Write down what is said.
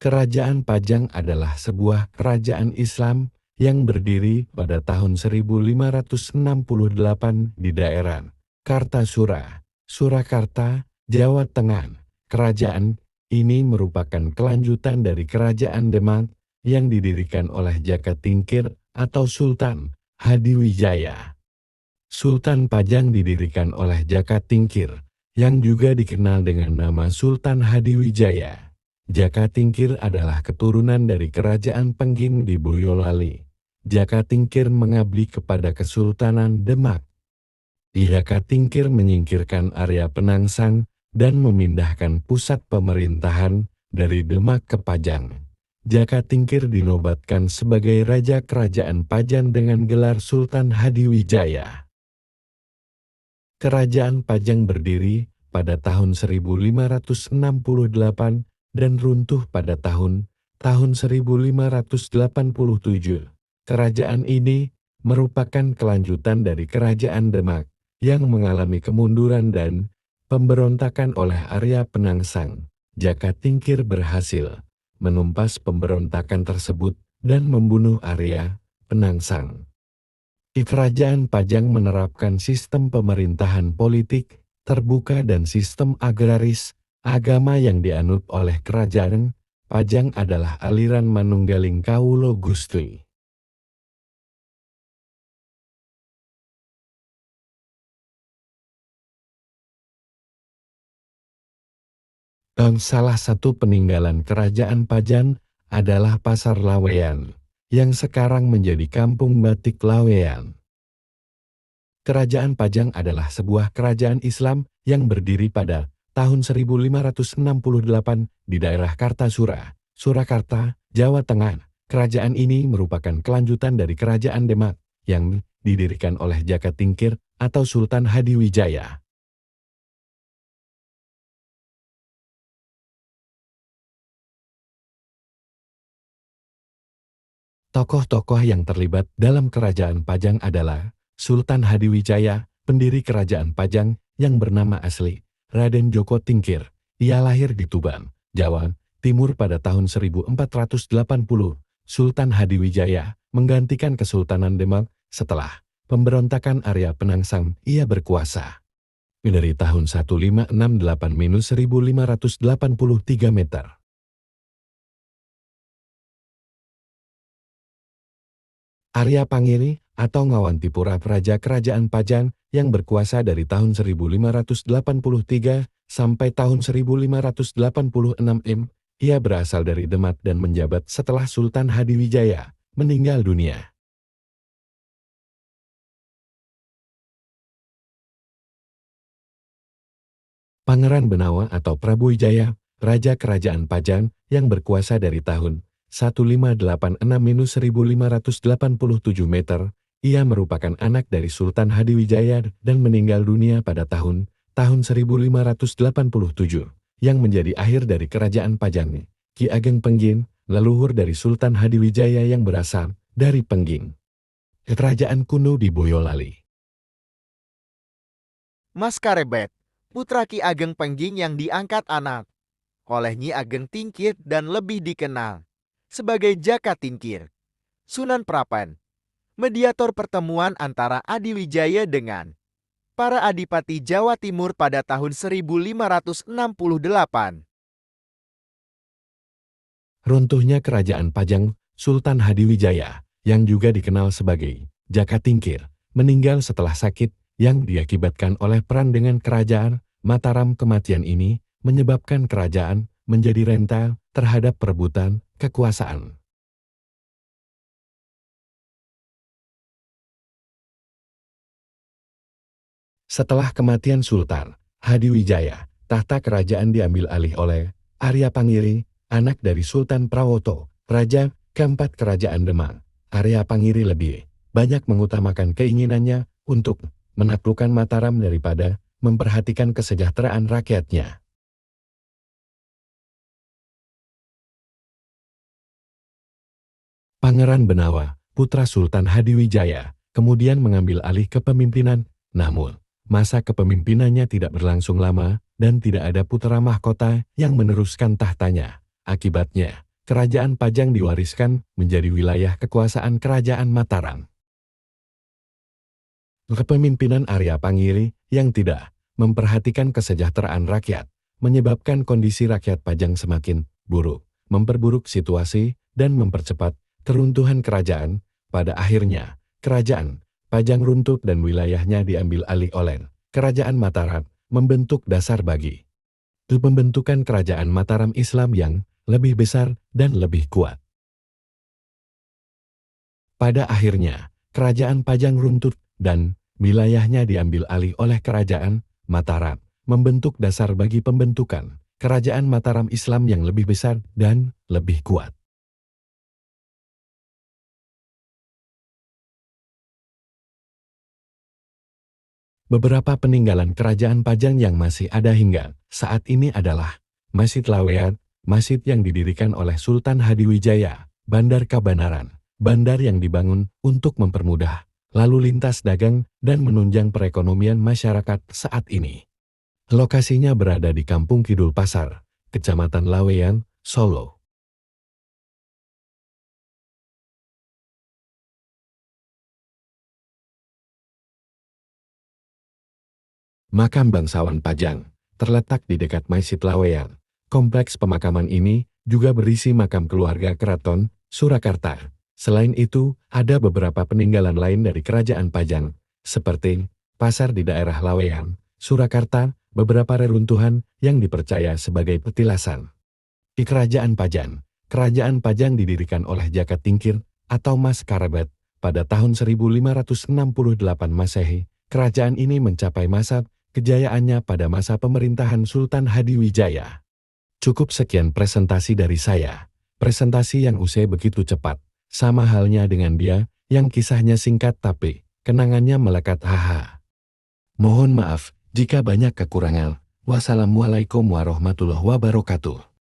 Kerajaan Pajang adalah sebuah kerajaan Islam yang berdiri pada tahun 1568 di daerah Kartasura, Surakarta, Jawa Tengah. Kerajaan ini merupakan kelanjutan dari Kerajaan Demak yang didirikan oleh Jaka Tingkir atau Sultan Hadiwijaya. Sultan Pajang didirikan oleh Jaka Tingkir, yang juga dikenal dengan nama Sultan Hadiwijaya. Jaka Tingkir adalah keturunan dari Kerajaan Pengging di Boyolali. Jaka Tingkir mengabdi kepada Kesultanan Demak. Jaka Tingkir menyingkirkan area Penangsang dan memindahkan pusat pemerintahan dari Demak ke Pajang. Jaka Tingkir dinobatkan sebagai Raja Kerajaan Pajang dengan gelar Sultan Hadiwijaya. Kerajaan Pajang berdiri pada tahun 1568 dan runtuh pada tahun 1587. Kerajaan ini merupakan kelanjutan dari Kerajaan Demak yang mengalami kemunduran dan pemberontakan oleh Arya Penangsang. Jaka Tingkir berhasil menumpas pemberontakan tersebut dan membunuh Arya Penangsang. Kerajaan Pajang menerapkan sistem pemerintahan politik terbuka dan sistem agraris. Agama yang dianut oleh Kerajaan Pajang adalah aliran Manunggaling Kawulo Gusti. Dan salah satu peninggalan Kerajaan Pajang adalah Pasar Laweyan, yang sekarang menjadi Kampung Batik Laweyan. Kerajaan Pajang adalah sebuah kerajaan Islam yang berdiri pada tahun 1568 di daerah Kartasura, Surakarta, Jawa Tengah. Kerajaan ini merupakan kelanjutan dari Kerajaan Demak yang didirikan oleh Jaka Tingkir atau Sultan Hadiwijaya. Tokoh-tokoh yang terlibat dalam Kerajaan Pajang adalah Sultan Hadiwijaya, pendiri Kerajaan Pajang yang bernama asli Raden Djoko Tingkir. Ia lahir di Tuban, Jawa Timur pada tahun 1480. Sultan Hadiwijaya menggantikan Kesultanan Demak setelah pemberontakan Arya Penangsang. Ia berkuasa dari tahun 1568-1583 meter. Arya Pangiri atau Ngawantipura, Raja Kerajaan Pajang yang berkuasa dari tahun 1583 sampai tahun 1586. Ia berasal dari Demak dan menjabat setelah Sultan Hadiwijaya meninggal dunia. Pangeran Benawa atau Prabu Wijaya, Raja Kerajaan Pajang yang berkuasa dari tahun 1586-1587 meter. Ia merupakan anak dari Sultan Hadiwijaya dan meninggal dunia pada tahun 1587, yang menjadi akhir dari Kerajaan Pajang. Ki Ageng Pengging, leluhur dari Sultan Hadiwijaya yang berasal dari Pengging. Kerajaan kuno di Boyolali. Mas Karebet, putra Ki Ageng Pengging yang diangkat anak oleh Nyi Ageng Tingkir dan lebih dikenal sebagai Jaka Tingkir. Sunan Prapan, mediator pertemuan antara Adiwijaya dengan para adipati Jawa Timur pada tahun 1568. Runtuhnya Kerajaan Pajang, Sultan Hadiwijaya, yang juga dikenal sebagai Jaka Tingkir, meninggal setelah sakit yang diakibatkan oleh perang dengan Kerajaan Mataram. Kematian ini menyebabkan kerajaan menjadi rentan terhadap perebutan kekuasaan. Setelah kematian Sultan Hadiwijaya, tahta kerajaan diambil alih oleh Arya Pangiri, anak dari Sultan Prawoto, Raja keempat Kerajaan Demak. Arya Pangiri lebih banyak mengutamakan keinginannya untuk menaklukkan Mataram daripada memperhatikan kesejahteraan rakyatnya. Pangeran Benawa, putra Sultan Hadiwijaya, kemudian mengambil alih kepemimpinan, namun masa kepemimpinannya tidak berlangsung lama dan tidak ada putra mahkota yang meneruskan tahtanya. Akibatnya, Kerajaan Pajang diwariskan menjadi wilayah kekuasaan Kerajaan Mataram. Kepemimpinan Arya Pangiri yang tidak memperhatikan kesejahteraan rakyat menyebabkan kondisi rakyat Pajang semakin buruk, memperburuk situasi, dan mempercepat keruntuhan kerajaan. Pada akhirnya, Kerajaan Pajang runtuh dan wilayahnya diambil alih oleh Kerajaan Mataram, membentuk dasar bagi pembentukan Kerajaan Mataram Islam yang lebih besar dan lebih kuat. Pada akhirnya, Kerajaan Pajang runtuh dan wilayahnya diambil alih oleh Kerajaan Mataram, membentuk dasar bagi pembentukan Kerajaan Mataram Islam yang lebih besar dan lebih kuat. Beberapa peninggalan Kerajaan Pajang yang masih ada hingga saat ini adalah Masjid Laweyan, masjid yang didirikan oleh Sultan Hadiwijaya, Bandar Kabanaran, bandar yang dibangun untuk mempermudah lalu lintas dagang dan menunjang perekonomian masyarakat saat ini. Lokasinya berada di Kampung Kidul Pasar, Kecamatan Laweyan, Solo. Makam Bangsawan Pajang terletak di dekat Masjid Laweyan. Kompleks pemakaman ini juga berisi makam keluarga Keraton Surakarta. Selain itu, ada beberapa peninggalan lain dari Kerajaan Pajang, seperti pasar di daerah Laweyan, Surakarta, beberapa reruntuhan yang dipercaya sebagai petilasan. Di Kerajaan Kerajaan Pajang didirikan oleh Jaka Tingkir atau Mas Karebet pada tahun 1568 Masehi. Kerajaan ini mencapai masa kejayaannya pada masa pemerintahan Sultan Hadiwijaya. Cukup sekian presentasi dari saya. Presentasi yang usai begitu cepat. Sama halnya dengan dia, yang kisahnya singkat tapi kenangannya melekat. Haha. Mohon maaf jika banyak kekurangan. Wassalamualaikum warahmatullahi wabarakatuh.